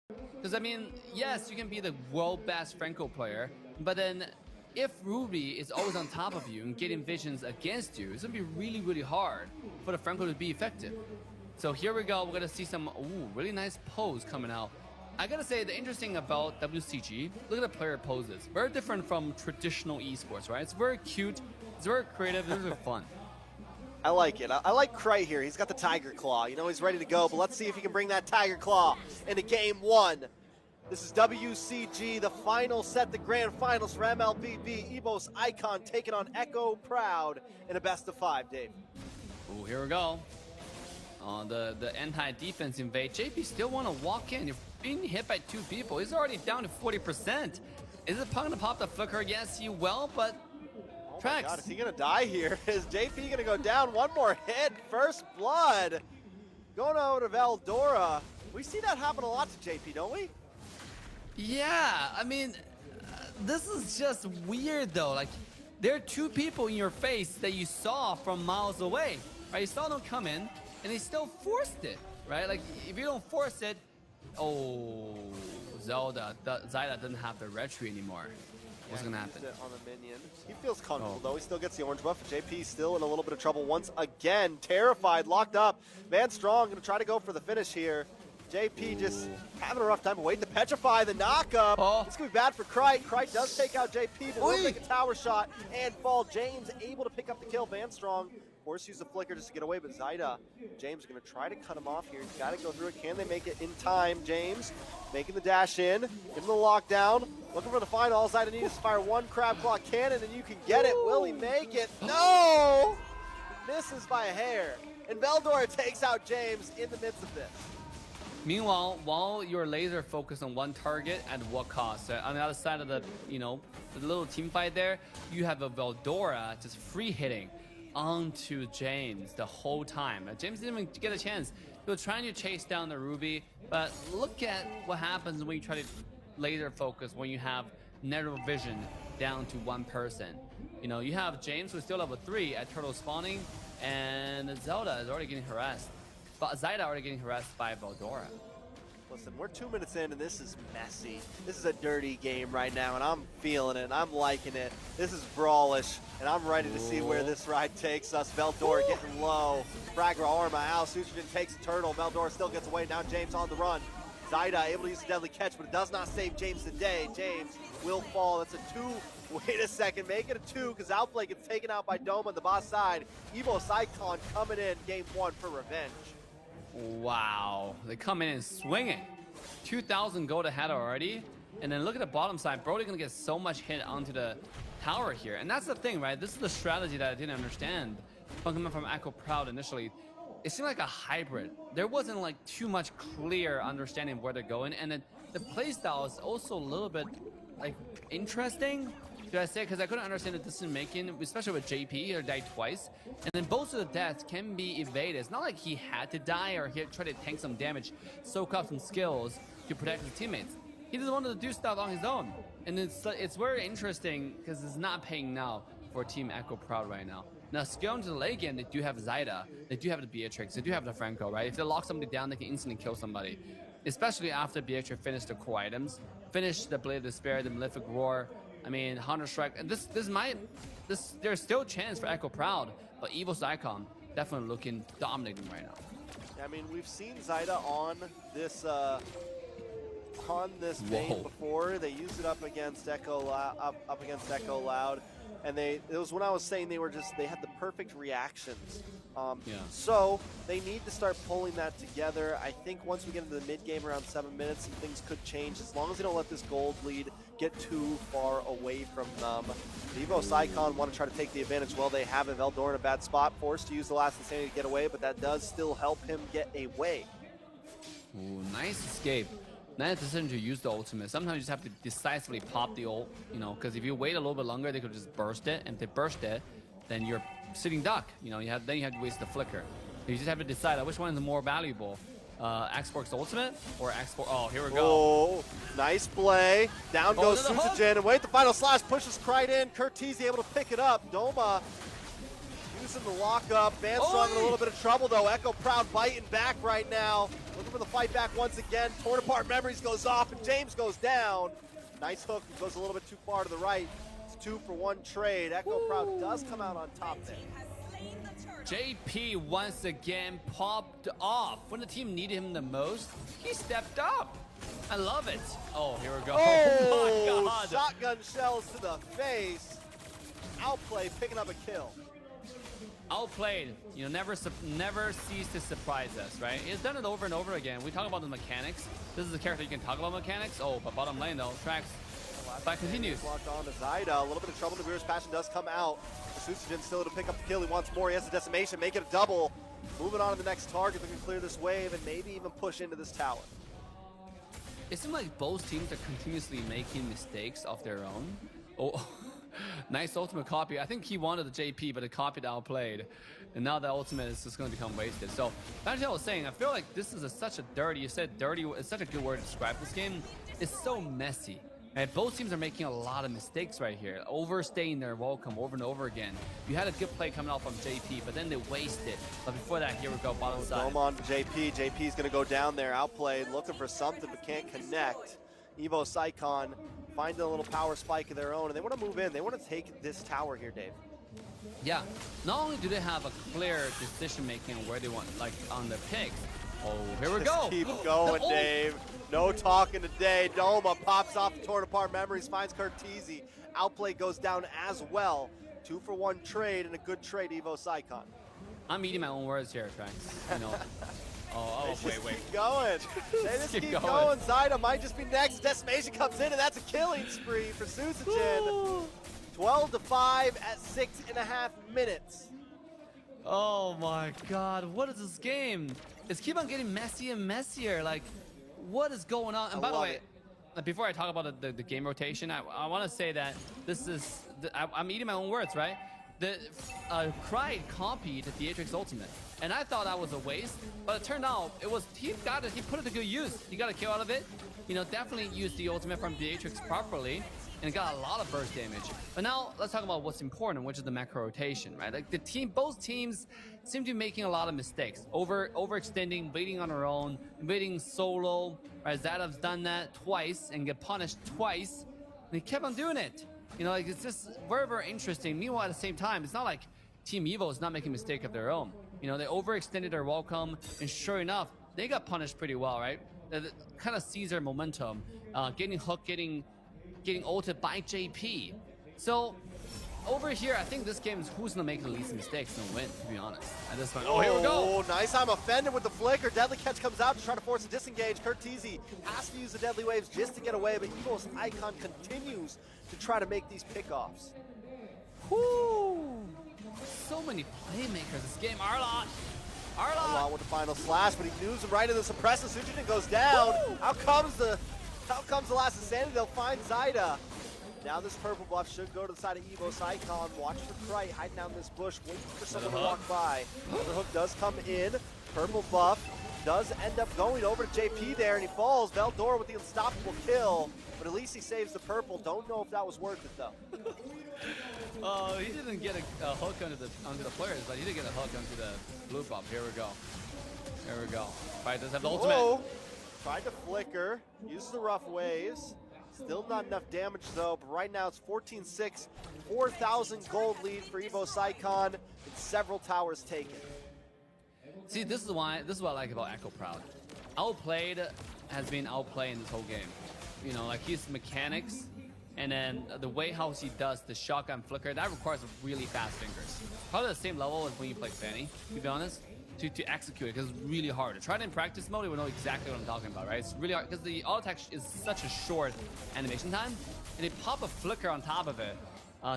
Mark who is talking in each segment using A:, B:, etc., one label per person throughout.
A: Because I mean, yes, you can be the world best Franco player, but then if Ruby is always on top of you and getting visions against you, it's gonna be really, really hard for the Franco to be effective. So here we go. We're gonna see some really nice pose coming out. I gotta say, the interesting about WCG, look at the player poses. Very different from traditional esports, right? It's very cute, it's very creative, it's very fun.
B: I like it. I like Krite here. He's got the Tiger Claw. You know, he's ready to go, but let's see if he can bring that Tiger Claw into game one. This is WCG, the final set, the grand finals for MLBB. Evos Icon taking on Echo Proud in a best of 5, Dave.
A: Oh, here we go. On the anti-defense invade, JP still want to walk in. You're being hit by 2 people. He's already down to 40%. Is it going to pop the flicker? Yes, he will, but
B: oh my God, is he going to die here? Is JP going to go down? One more hit. First blood. Going over to Veldora. We see that happen a lot to JP, don't we?
A: Yeah, I mean, this is just weird though. Like, there are 2 people in your face that you saw from miles away, right? You saw them come in, and they still forced it, right? Like, if you don't force it, oh, Zyda doesn't have the retry anymore. What's gonna happen?
B: On the minion. He feels comfortable though. He still gets the orange buff. JP still in a little bit of trouble once again. Terrified, locked up. Van Strong gonna try to go for the finish here. JP just having a rough time. Wait, the petrify, the knockup.
A: Oh.
B: It's gonna be bad for Krite. Krite does take out JP, but will take a tower shot and fall. James able to pick up the kill. Van Strong force use the flicker just to get away, but Zyda, James gonna try to cut him off here. He's gotta go through it. Can they make it in time? James making the dash in, giving the lockdown, looking for the final. All Zyda needs is to fire 1 crab claw cannon and you can get it. Will he make it? No! Misses by a hair. And Veldora takes out James in the midst of this.
A: Meanwhile, while you're laser focused on one target, at what cost? On the other side of the, the little team fight there, you have a Veldora just free hitting onto James the whole time. James didn't even get a chance. He was trying to chase down the Ruby, but look at what happens when you try to laser focus when you have narrow vision down to one person. You have James who's still level 3 at turtle spawning, and Zelda is already getting harassed. But Zyda already getting harassed by Veldora.
B: Listen, we're 2 minutes in and this is messy. This is a dirty game right now and I'm feeling it and I'm liking it. This is brawlish and I'm ready to see where this ride takes us. Veldora getting low. Fragra Arma out. Sutrogen takes a turtle. Veldora still gets away. Now James on the run. Zyda able to use a deadly catch, but it does not save James today. James will fall. That's a 2. Wait a second. Make it a 2 because Outplay gets taken out by Dome on the boss side. Evos Icon coming in game 1 for revenge.
A: Wow, they come in and swinging. 2,000 gold ahead already. And then look at the bottom side. Broly gonna get so much hit onto the tower here. And that's the thing, right? This is the strategy that I didn't understand coming from Echo Proud initially. It seemed like a hybrid. There wasn't like too much clear understanding of where they're going. And then the playstyle is also a little bit like interesting. Should I say? Because I couldn't understand the decision making, especially with JP. He died twice, and then both of the deaths can be evaded. It's not like he had to die or he had to try to tank some damage, soak up some skills to protect his teammates. He just wanted to do stuff on his own, and it's very interesting because it's not paying now for Team Echo Proud right now. Now, going to the late game, they do have Zyda, they do have the Beatrix, they do have the Franco, right? If they lock somebody down, they can instantly kill somebody, especially after Beatrix finished the core items, finished the Blade of Despair, the Malefic Roar. I mean, Hunter Strike, and there's still a chance for Echo Proud, but Evos Icon definitely looking dominating right now.
B: Yeah, I mean, we've seen Zyda on this main before. They used it up against Echo Loud, and it was when I was saying they had the perfect reactions. So they need to start pulling that together. I think once we get into the mid game around 7 minutes, some things could change as long as they don't let this gold lead get too far away from them. The Evos Icon want to try to take the advantage. Well, they have Veldora in a bad spot, forced to use the last insanity to get away, but that does still help him get away.
A: Ooh, nice escape. Nice decision to use the ultimate. Sometimes you just have to decisively pop the ult, because if you wait a little bit longer, they could just burst it. And if they burst it, then you're sitting duck. Then you have to waste the flicker. You just have to decide which one is more valuable. Xbox Ultimate or Xbox. Oh, here we go.
B: Oh, nice play. Down goes Sutrogen. And wait, the final slash pushes Krite in. Curtiz able to pick it up. Doma using the lockup. Van Strong in a little bit of trouble though. Echo Proud biting back right now. Looking for the fight back once again. Torn apart memories goes off and James goes down. Nice hook, goes a little bit too far to the right. It's 2-for-1 trade. Echo Proud does come out on top there.
A: JP once again popped off. When the team needed him the most, he stepped up. I love it. Oh, here we go.
B: Oh,
A: my God.
B: Shotgun shells to the face. Outplay picking up a kill.
A: Outplayed. You know, never cease to surprise us, right? He's done it over and over again. We talk about the mechanics. This is a character you can talk about mechanics. Oh, but bottom lane though, tracks. Fight continues.
B: Locked on to Zyda. A little bit of trouble. Nagura's passion does come out. Susujin still to pick up the kill. He wants more. He has the decimation. Make it a double. Moving on to the next target. They can clear this wave and maybe even push into this tower.
A: It seems like both teams are continuously making mistakes of their own. Oh, nice ultimate copy. I think he wanted the JP, but the copy outplayed. And now the ultimate is just going to become wasted. So, that's what I was saying. I feel like this is such a dirty, you said dirty, it's such a good word to describe this game. It's so messy. And both teams are making a lot of mistakes right here, overstaying their welcome over and over again. You had a good play coming out from JP, but then they wasted. But before that, here we go, bottom side.
B: Dome on to JP. JP's going to go down there, outplayed, looking for something, but can't connect. Evos Icon finding a little power spike of their own, and they want to move in. They want to take this tower here, Dave.
A: Yeah, not only do they have a clear decision making on where they want, like on their picks. Oh, here we go.
B: Keep going, Dave. No talking today. Doma pops off the torn apart memories, finds Curtizi. Outplay goes down as well. 2-for-1 trade and a good trade, Evos Icon.
A: I'm eating my own words here, Trax. You know. Wait.
B: Keep going. They just keep going. Zyda might just be next. Decimation comes in, and that's a killing spree for Susujin. 12-5 at 6.5 minutes.
A: Oh my God, what is this game? It's keep on getting messy and messier. Like, what is going on? And by the way, before I talk about the game rotation, I want to say that this is, I'm eating my own words, right? The Cryde copied the Atrix Ultimate, and I thought that was a waste, but it turned out it was, he put it to good use. He got a kill out of it. You know, definitely used the ultimate from the Atrix properly, and got a lot of burst damage. But now let's talk about what's important, which is the macro rotation, right? Like both teams seem to be making a lot of mistakes, overextending, waiting on their own, waiting solo. Right? Zadov's done that twice and get punished twice, and he kept on doing it. You know, like it's just very, very interesting. Meanwhile, at the same time, it's not like Team Evo is not making a mistake of their own. You know, they overextended their welcome, and sure enough, they got punished pretty well, right? They kind of seized their momentum, getting hooked, getting ulted by JP. So over here, I think this game is who's gonna make the least mistakes and win, to be honest. At this point. Oh, here we go.
B: Nice time offended with the flicker. Deadly catch comes out to try to force a disengage. Curtizi has to use the deadly waves just to get away, but Evos Icon continues to try to make these pickoffs.
A: Whoo! So many playmakers this game. Arlot
B: with the final slash, but he moves him right into the suppressor. Susujin goes down.
A: Woo!
B: Out comes the last insanity. They'll find Zyda. Now this purple buff should go to the side of Evos Icon. Watch for Krite hiding down this bush, waiting for someone to walk by. The hook does come in. Purple buff does end up going over to JP there, and he falls. Veldor with the unstoppable kill, but at least he saves the purple. Don't know if that was worth it though.
A: He didn't get a hook onto the players, but he did get a hook onto the blue buff. Here we go. Fight does have the ultimate.
B: Whoa. Tried to flicker, uses the rough waves. Still not enough damage though, but right now it's 14-6, 4,000 gold lead for Evos Icon, and several towers taken.
A: See, this is what I like about Echo Proud. Outplayed has been outplaying this whole game. You know, like his mechanics, and then the way how he does the shotgun flicker, that requires really fast fingers. Probably the same level as when you play Fanny, to be honest, to execute it, because it's really hard. To try it in practice mode, you will know exactly what I'm talking about, right? It's really hard, because the auto attack is such a short animation time, and they pop a flicker on top of it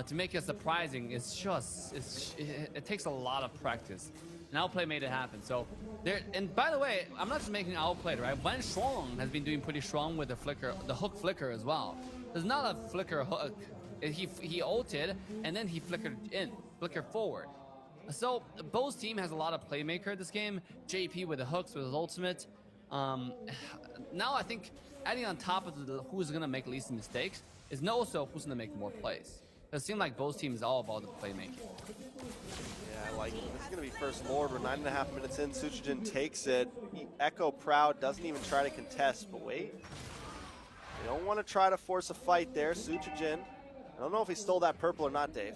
A: to make it surprising. It takes a lot of practice. And Outplay made it happen. So there, and by the way, I'm not just making Outplay, right? Wen Shuang has been doing pretty strong with the flicker, the hook flicker as well. There's not a flicker hook. He ulted and then he flickered forward. So both team has a lot of playmaker this game. JP with the hooks with his ultimate. Now I think adding on top of who's gonna make least mistakes is also who's gonna make more plays. It seemed like both teams all about the playmaking.
B: Yeah, like, this is going to be first Lord. We're 9.5 minutes in. Suchijin takes it. Echo Proud doesn't even try to contest, but wait. They don't want to try to force a fight there. Suchijin, I don't know if he stole that purple or not, Dave.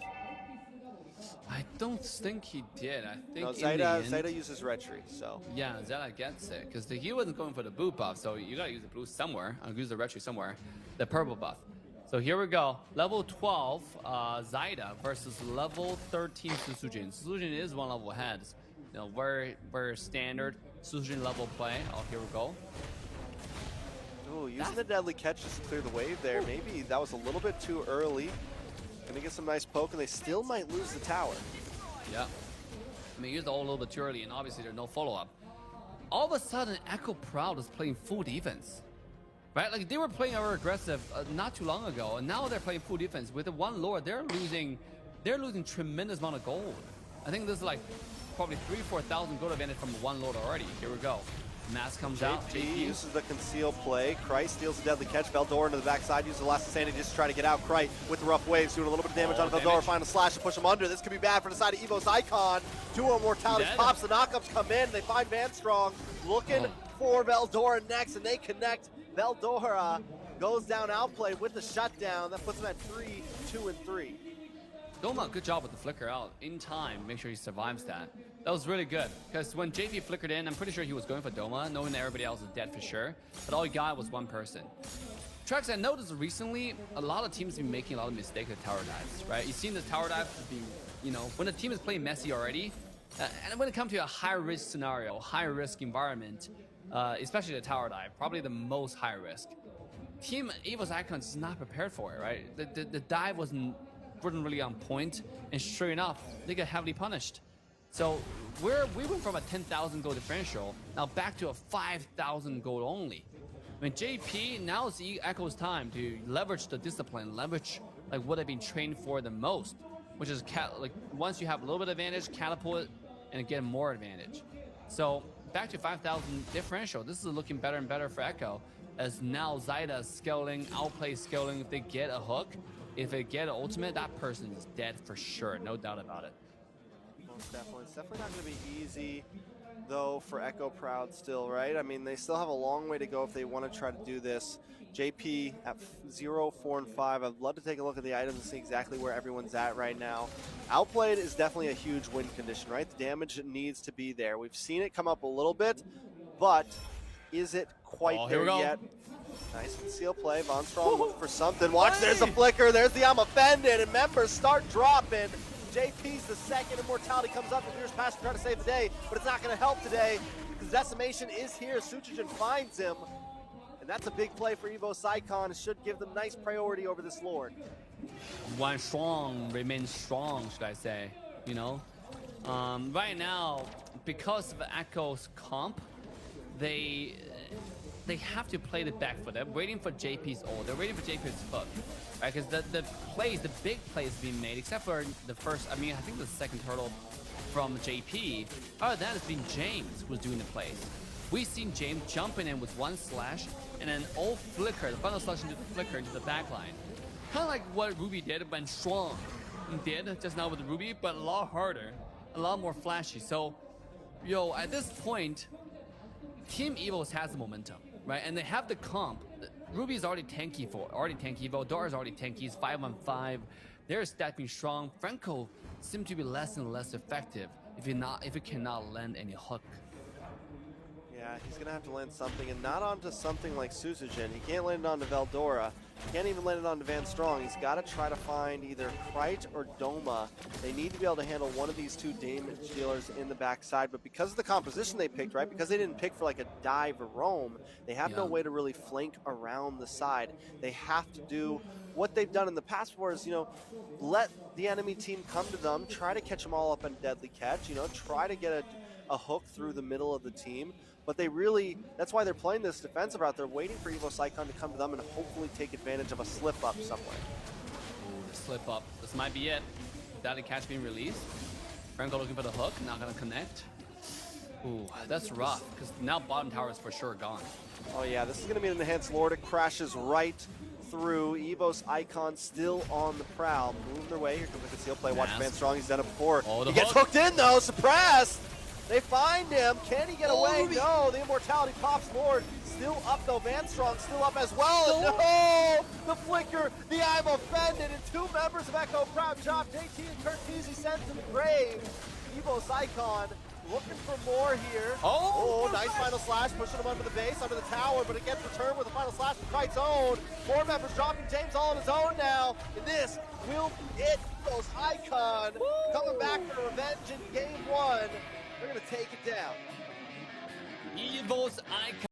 A: I don't think he did. I think
B: No,
A: in the end,
B: Zayda uses red tree, so.
A: Yeah, Zayda gets it, because he wasn't going for the blue buff, so you gotta use the blue somewhere. I'll use the red tree somewhere. The purple buff. So here we go. Level 12, Zayda versus level 13 Suchijin. Suchijin is one level ahead. You know, very standard Suchijin level play. Oh, here we go.
B: Ooh, using the deadly catch just to clear the wave there. Maybe that was a little bit too early. Gonna get some nice poke, and they still might lose the tower.
A: Yeah. I mean, used all a little bit too early, and obviously there's no follow-up. All of a sudden, Echo Proud is playing full defense. Right? Like, they were playing our aggressive not too long ago, and now they're playing full defense. With the one Lord, they're losing tremendous amount of gold. I think this is like probably 3,000-4,000 gold advantage from one Lord already. Here we go. Mask comes out.
B: JP uses the conceal play. Christ steals the deadly catch. Veldora into the backside, uses the last insanity just to try to get out. Christ with the rough waves, doing a little bit of damage on Veldora. Final slash to push him under. This could be bad for the side of Evos Icon. Duo Mortality pops. The knockups come in. They find Van Strong looking for Veldora next, and they connect. Veldora goes down outplayed with the shutdown. That puts him at 3, 2, and 3.
A: Doma, good job with the flicker out in time. Make sure he survives that. That was really good, because when JP flickered in, I'm pretty sure he was going for Doma, knowing that everybody else is dead for sure. But all he got was one person. Trax, I noticed recently, a lot of teams have been making a lot of mistakes with tower dives, right? You've seen the tower dive be, you know, when a team is playing messy already, and when it comes to a high-risk scenario, high-risk environment, especially the tower dive, probably the most high risk. Team Evos Icons is not prepared for it, right? The dive wasn't really on point, and sure enough, they get heavily punished. So we went from a 10,000 gold differential now back to a 5,000 gold only. I mean, JP, now it's Echo's time to leverage the discipline, leverage like what they've been trained for the most, which is like once you have a little bit of advantage, catapult and get more advantage. So back to 5,000 differential. This is looking better and better for Echo, as now Zayda is scaling, outplay scaling. If they get a hook, if they get an ultimate, that person is dead for sure, no doubt about it.
B: Most definitely. It's definitely not going to be easy, though, for Echo Proud still, right? I mean, they still have a long way to go if they want to try to do this. JP at 0, 4, and 5. I'd love to take a look at the items and see exactly where everyone's at right now. Outplayed is definitely a huge win condition, right? The damage needs to be there. We've seen it come up a little bit, but is it quite there yet? Nice conceal play. Von Strong looking for something. Watch, there's a flicker. There's the I'm offended, and members start dropping. JP's the second. Immortality comes up. The Fierce Passion trying to save the day, but it's not going to help today because Decimation is here. Suchijin finds him, and that's a big play for Evos Icon. It should give them nice priority over this Lord.
A: One strong remains strong, should I say? You know, right now because of Echo's comp, they have to play the back foot. They're waiting for JP's ult. They're waiting for JP's hook, right? Because the big plays being made, except for the first, I think the second turtle from JP. Other than that, it's been James who's doing the plays. We've seen James jumping in with one slash and an ult flicker, the final slash into the flicker into the back line. Kind of like what Ruby did when Strong did just now with the Ruby, but a lot harder, a lot more flashy. So, yo, at this point, Team Evos has the momentum, right? And they have the comp. Ruby's already tanky, Veldora's already tanky, he's 5-on-5. They're stacking strong. Franco seems to be less and less effective if he cannot land any hook.
B: Yeah, he's gonna have to land something, and not onto something like Suchijin. He can't land it onto Veldora. He can't even land it onto Van Strong. He's got to try to find either Krite or Doma. They need to be able to handle one of these two damage dealers in the backside, but because of the composition they picked, right? Because they didn't pick for like a dive or roam, they have no way to really flank around the side. They have to do what they've done in the past before is, you know, let the enemy team come to them, try to catch them all up in deadly catch, you know, try to get a hook through the middle of the team. But they really, that's why they're playing this defensive route. They're waiting for Evos Icon to come to them and hopefully take advantage of a slip-up somewhere.
A: Ooh, the slip-up. This might be it. Deadly catch being released. Franco looking for the hook, not going to connect. Ooh, that's rough, because now bottom tower is for sure gone.
B: Oh yeah, this is going to be an enhanced Lord. It crashes right through. Evos Icon still on the prowl. Moving their way. Here comes the conceal play. Watch
A: Mask.
B: Van Strong. He's done it before.
A: Oh, the
B: He gets
A: hook.
B: hooked in though. Suppressed. They find him. Can he get
A: Oh,
B: away?
A: Ruby.
B: No. The immortality pops Lord. Still up though. Van Strong still up as well.
A: No.
B: No. The flicker. The I'm offended. And two members of Echo Proud Chop. JT and Curteasy sent to the grave. Evos Icon looking for more here.
A: Oh,
B: Nice final slash, pushing him under the base, under the tower, but it gets returned with a final slash from Kite's own. Four members dropping James all on his own now. And this will be it. Evos Icon coming back for revenge in game one. They're going to take it down.
A: Evos Icon.